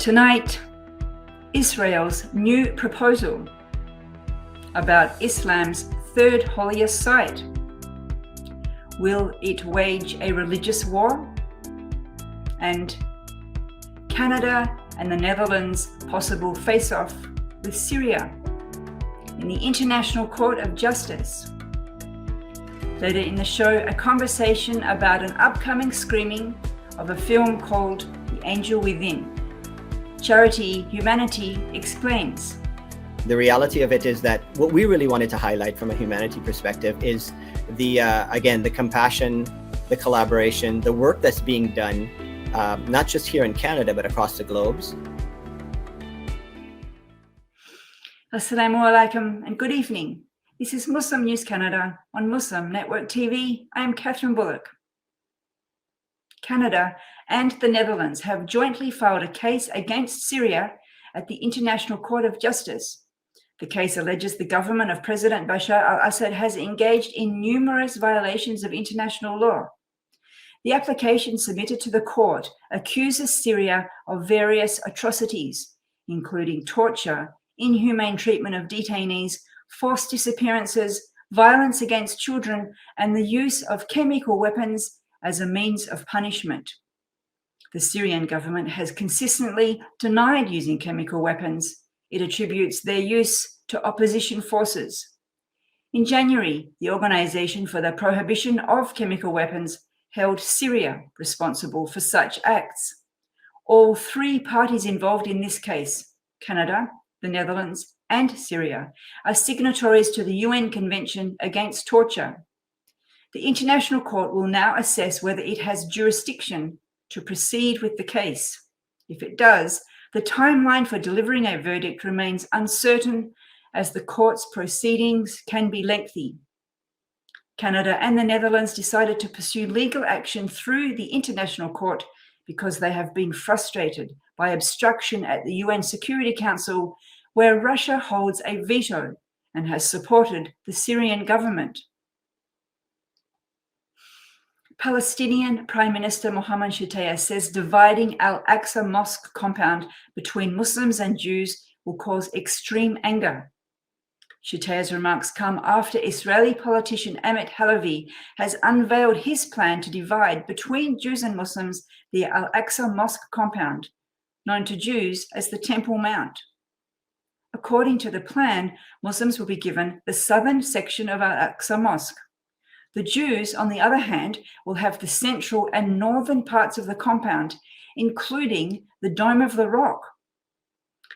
Tonight, Israel's new proposal about Islam's third holiest site. Will it wage a religious war? And Canada and the Netherlands' possible face-off with Syria in the International Court of Justice. Later in the show, a conversation about an upcoming screening of a film called The Angel Within. Charity Humanity explains. The reality of it is that what we really wanted to highlight from a humanity perspective is the compassion, the collaboration, the work that's being done, not just here in Canada, but across the globes. Assalamu alaikum and good evening. This is Muslim News Canada on Muslim Network TV. I am Catherine Bullock. Canada and the Netherlands have jointly filed a case against Syria at the International Court of Justice. The case alleges the government of President Bashar al-Assad has engaged in numerous violations of international law. The application submitted to the court accuses Syria of various atrocities, including torture, inhumane treatment of detainees, forced disappearances, violence against children, and the use of chemical weapons as a means of punishment. The Syrian government has consistently denied using chemical weapons. It attributes their use to opposition forces. In January, the Organization for the Prohibition of Chemical Weapons held Syria responsible for such acts. All three parties involved in this case, Canada, the Netherlands, and Syria, are signatories to the UN Convention Against Torture. The International Court will now assess whether it has jurisdiction to proceed with the case. If it does, the timeline for delivering a verdict remains uncertain, as the court's proceedings can be lengthy. Canada and the Netherlands decided to pursue legal action through the International Court because they have been frustrated by obstruction at the UN Security Council, where Russia holds a veto and has supported the Syrian government. Palestinian Prime Minister Mohammed Shtayyeh says dividing Al-Aqsa mosque compound between Muslims and Jews will cause extreme anger. Shtayyeh's remarks come after Israeli politician Amit Halavi has unveiled his plan to divide between Jews and Muslims the Al-Aqsa mosque compound, known to Jews as the Temple Mount. According to the plan, Muslims will be given the southern section of Al-Aqsa Mosque. The Jews, on the other hand, will have the central and northern parts of the compound, including the Dome of the Rock.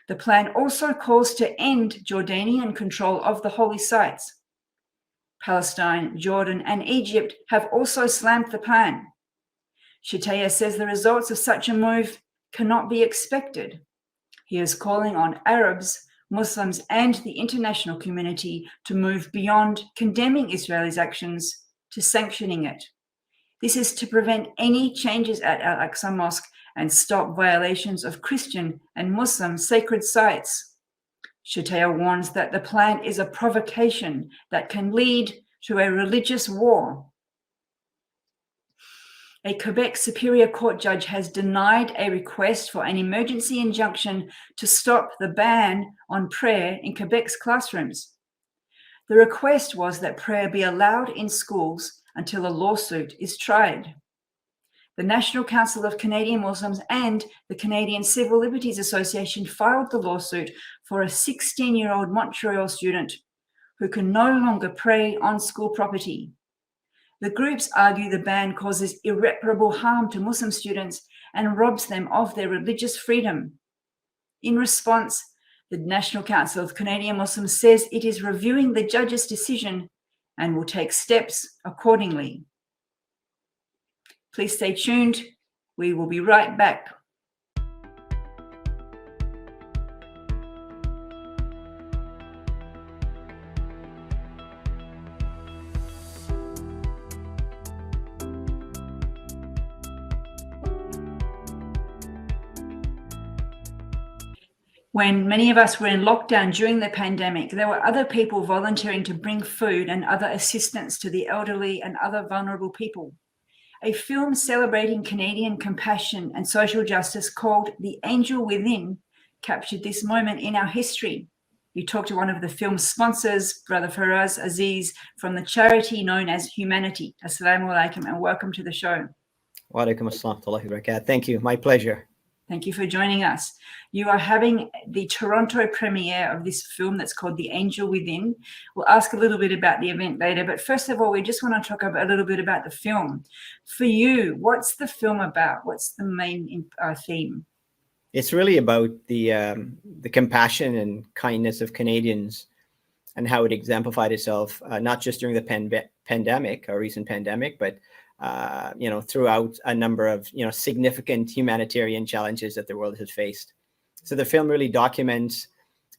The plan also calls to end Jordanian control of the holy sites. Palestine, Jordan, and Egypt have also slammed the plan. Shtayyeh says the results of such a move cannot be expected. He is calling on Arabs, Muslims, and the international community to move beyond condemning Israel's actions to sanctioning it. This is to prevent any changes at Al-Aqsa Mosque and stop violations of Christian and Muslim sacred sites. Shtayyeh warns that the plan is a provocation that can lead to a religious war. A Quebec Superior Court judge has denied a request for an emergency injunction to stop the ban on prayer in Quebec's classrooms. The request was that prayer be allowed in schools until a lawsuit is tried. The National Council of Canadian Muslims and the Canadian Civil Liberties Association filed the lawsuit for a 16-year-old Montreal student who can no longer pray on school property. The groups argue the ban causes irreparable harm to Muslim students and robs them of their religious freedom. In response, the National Council of Canadian Muslims says it is reviewing the judge's decision and will take steps accordingly. Please stay tuned. We will be right back. When many of us were in lockdown during the pandemic, there were other people volunteering to bring food and other assistance to the elderly and other vulnerable people. A film celebrating Canadian compassion and social justice called The Angel Within captured this moment in our history. You talked to one of the film's sponsors, Brother Faraz Aziz, from the charity known as Humanity. Assalamu alaikum and welcome to the show. Wa alaikum assalam wa rahmatullahi wa barakatuh. Thank you. My pleasure. Thank you for joining us. You are having the Toronto premiere of this film that's called The Angel Within. We'll ask a little bit about the event later, but first of all, we just want to talk a little bit about the film. For you, what's the film about? What's the main theme? It's really about the compassion and kindness of Canadians and how it exemplified itself, not just during the pandemic, or recent pandemic, but throughout a number of significant humanitarian challenges that the world has faced. So the film really documents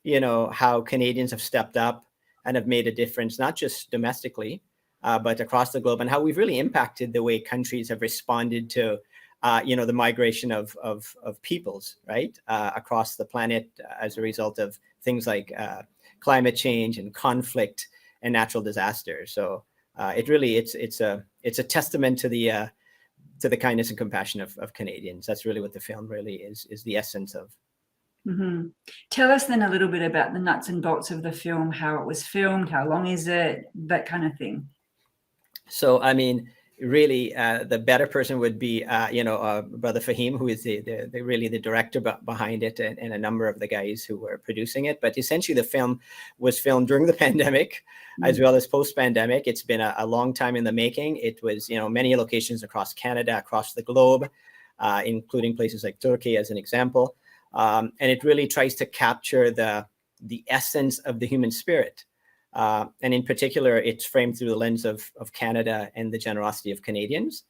how Canadians have stepped up and have made a difference, not just domestically, but across the globe, and how we've really impacted the way countries have responded to the migration of peoples, right, across the planet as a result of things like climate change and conflict and natural disasters. So it's a testament to the kindness and compassion of Canadians. That's really what the film really is the essence of. Mm-hmm. Tell us then a little bit about the nuts and bolts of the film, how it was filmed, how long is it, that kind of thing. So, I mean, really, the better person would be, Brother Fahim, who is really the director behind it, and a number of the guys who were producing it. But essentially, the film was filmed during the pandemic, as well as post-pandemic. It's been a long time in the making. It was, many locations across Canada, across the globe, including places like Turkey, as an example. And it really tries to capture the essence of the human spirit. And in particular, it's framed through the lens of Canada and the generosity of Canadians.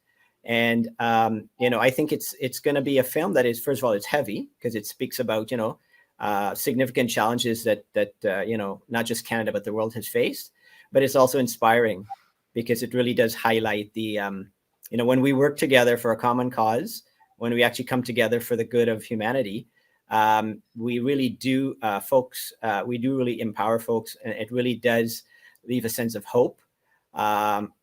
And, I think it's going to be a film that is, first of all, it's heavy because it speaks about, significant challenges that not just Canada, but the world has faced. But it's also inspiring because it really does highlight the, when we work together for a common cause, when we actually come together for the good of humanity, we really do, we do really empower folks, and it really does leave a sense of hope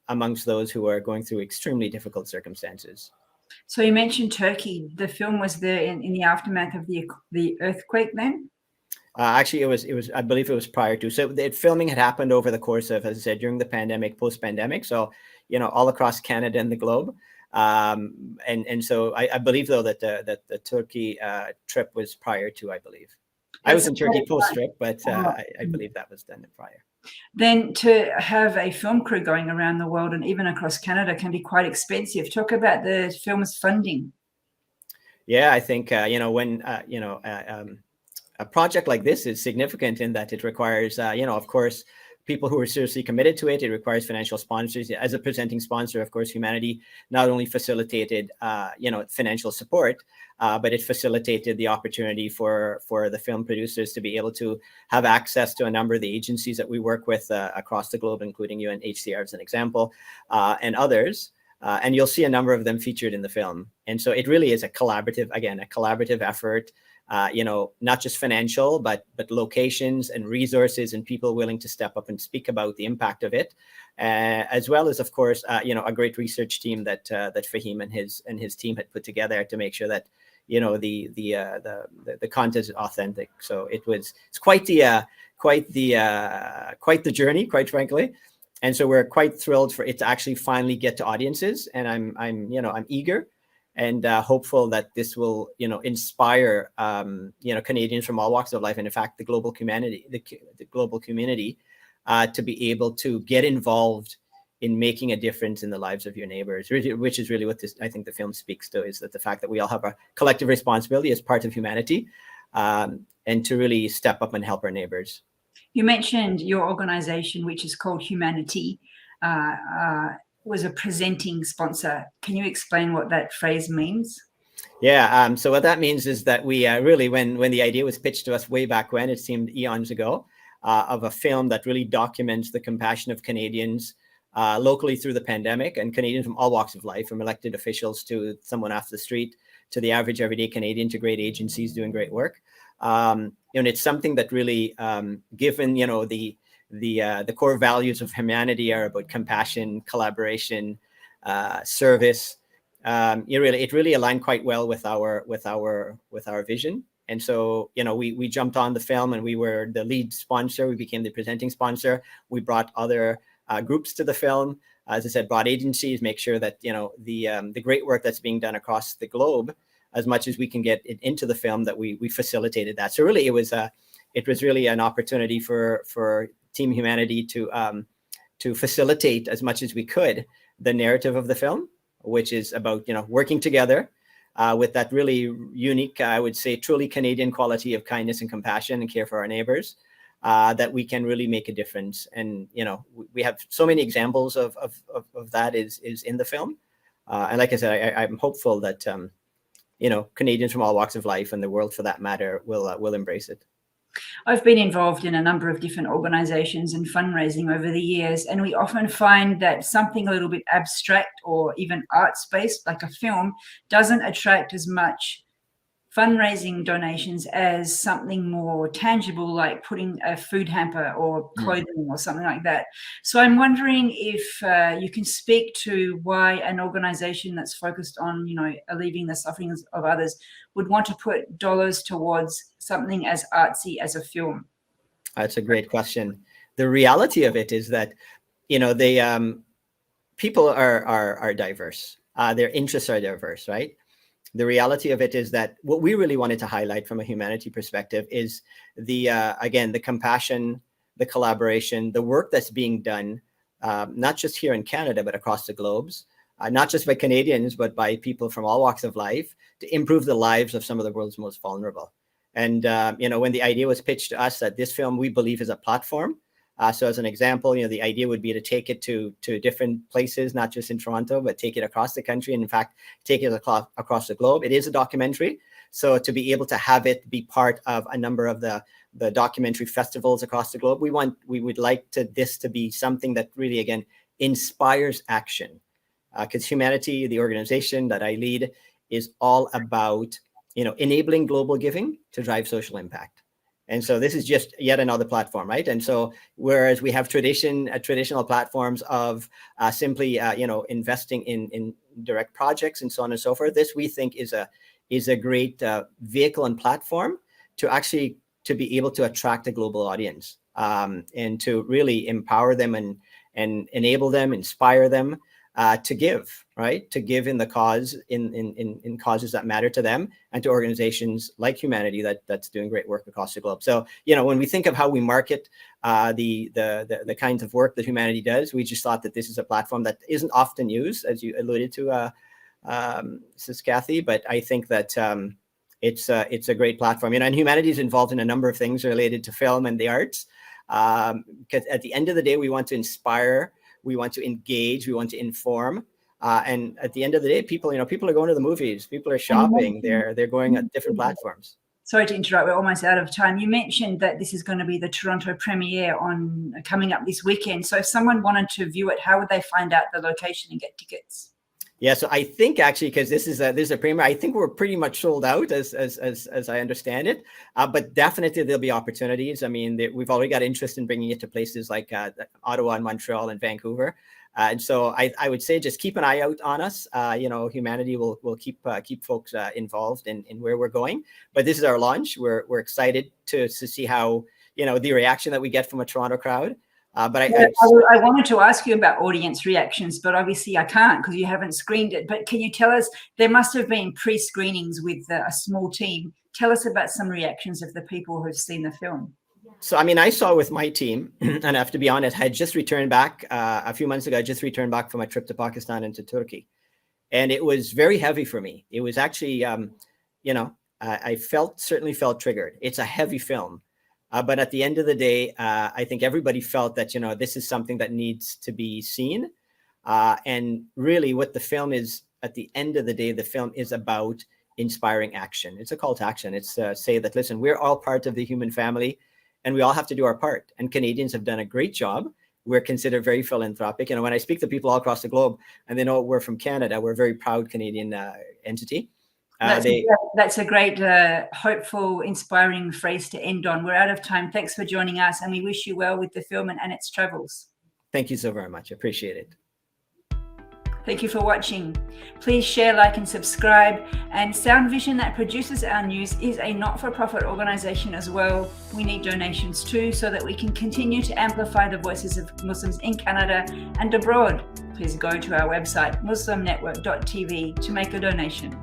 amongst those who are going through extremely difficult circumstances. So you mentioned Turkey. The film was there in the aftermath of the earthquake then? Actually, it was, I believe it was prior to. So the filming had happened over the course of, as I said, during the pandemic, post-pandemic. So, all across Canada and the globe. And so I believe, though, that the Turkey trip was prior to, I believe. I was in Turkey post-trip, but I believe that was done prior. Then to have a film crew going around the world and even across Canada can be quite expensive. Talk about the film's funding. Yeah, I think, when, a project like this is significant in that it requires, of course, people who are seriously committed to it. It requires financial sponsors. As a presenting sponsor, of course, Humanity not only facilitated, financial support, but it facilitated the opportunity for the film producers to be able to have access to a number of the agencies that we work with across the globe, including UNHCR as an example, and others. And you'll see a number of them featured in the film. And so it really is a collaborative effort. Not just financial, but locations and resources and people willing to step up and speak about the impact of it, as well as, of course, a great research team that Fahim and his team had put together to make sure that the content is authentic. So it's quite the journey, quite frankly. And so we're quite thrilled for it to actually finally get to audiences, and I'm eager and hopeful that this will, inspire, Canadians from all walks of life, and in fact, the global community, to be able to get involved in making a difference in the lives of your neighbors, which is really what I think the film speaks to, is that the fact that we all have a collective responsibility as part of humanity, and to really step up and help our neighbors. You mentioned your organization, which is called Humanity, was a presenting sponsor. Can you explain what that phrase means? Yeah, so what that means is that we really, when the idea was pitched to us way back when, it seemed eons ago, of a film that really documents the compassion of Canadians locally through the pandemic, and Canadians from all walks of life, from elected officials to someone off the street, to the average everyday Canadian, to great agencies doing great work. And it's something that really, given, the core values of humanity are about compassion, collaboration, service, it really aligned quite well with our vision. And so, we jumped on the film, and we were the lead sponsor. We became the presenting sponsor. We brought other groups to the film. As I said, brought agencies, make sure that, the great work that's being done across the globe, as much as we can get it into the film, that we facilitated that. So really, it was really an opportunity for Team Humanity to facilitate as much as we could the narrative of the film, which is about, working together with that really unique, I would say, truly Canadian quality of kindness and compassion and care for our neighbors, that we can really make a difference. And, we have so many examples of that is in the film. And like I said, I'm hopeful that, Canadians from all walks of life, and the world for that matter, will embrace it. I've been involved in a number of different organizations and fundraising over the years, and we often find that something a little bit abstract or even arts-based, like a film, doesn't attract as much fundraising donations as something more tangible, like putting a food hamper or clothing or something like that. So I'm wondering if you can speak to why an organization that's focused on, alleviating the sufferings of others would want to put dollars towards something as artsy as a film. That's a great question. The reality of it is that, people are diverse. Their interests are diverse, right? The reality of it is that what we really wanted to highlight from a humanity perspective is the compassion, the collaboration, the work that's being done, not just here in Canada, but across the globes, not just by Canadians, but by people from all walks of life, to improve the lives of some of the world's most vulnerable. And, when the idea was pitched to us that this film, we believe, is a platform. So as an example, the idea would be to take it to different places, not just in Toronto, but take it across the country. And in fact, take it across the globe. It is a documentary. So to be able to have it be part of a number of the documentary festivals across the globe, we would like this to be something that really, again, inspires action. Because Humanity, the organization that I lead, is all about, enabling global giving to drive social impact. And so this is just yet another platform, right? And so whereas we have traditional platforms of simply, investing in direct projects and so on and so forth, this we think is a great vehicle and platform to be able to attract a global audience, and to really empower them and enable them, inspire them to give, right? To give in the cause, in causes that matter to them, and to organizations like Humanity that's doing great work across the globe. So, when we think of how we market the kinds of work that Humanity does, we just thought that this is a platform that isn't often used, as you alluded to, Sis Kathy. But I think that it's a great platform. And Humanity is involved in a number of things related to film and the arts. Because at the end of the day, we want to inspire. We want to engage, we want to inform. And at the end of the day, people are going to the movies, people are shopping, they're going at different platforms. Sorry to interrupt, we're almost out of time. You mentioned that this is going to be the Toronto premiere coming up this weekend. So if someone wanted to view it, how would they find out the location and get tickets? Yeah, so I think actually, because this is a premiere, I think we're pretty much sold out as I understand it. But definitely there'll be opportunities. I mean, we've already got interest in bringing it to places like Ottawa and Montreal and Vancouver. And so I would say just keep an eye out on us. Humanity will keep folks involved in where we're going. But this is our launch. We're excited to see how the reaction that we get from a Toronto crowd. But I wanted to ask you about audience reactions, but obviously I can't because you haven't screened it. But can you tell us, there must have been pre-screenings with a small team. Tell us about some reactions of the people who've seen the film. So, I saw with my team, and I have to be honest, I had just returned back a few months ago. I just returned back from a trip to Pakistan and to Turkey. And it was very heavy for me. It was actually, I certainly felt triggered. It's a heavy film. But at the end of the day, I think everybody felt that, this is something that needs to be seen. And really what the film is, at the end of the day, the film is about inspiring action. It's a call to action. It's say that, listen, we're all part of the human family and we all have to do our part. And Canadians have done a great job. We're considered very philanthropic. When I speak to people all across the globe and they know we're from Canada, we're a very proud Canadian entity. That's a great, hopeful, inspiring phrase to end on. We're out of time. Thanks for joining us, and we wish you well with the film and its travels. Thank you so very much. Appreciate it. Thank you for watching. Please share, like, and subscribe. And Sound Vision, that produces our news, is a not-for-profit organization as well. We need donations too, so that we can continue to amplify the voices of Muslims in Canada and abroad. Please go to our website, muslimnetwork.tv, to make a donation.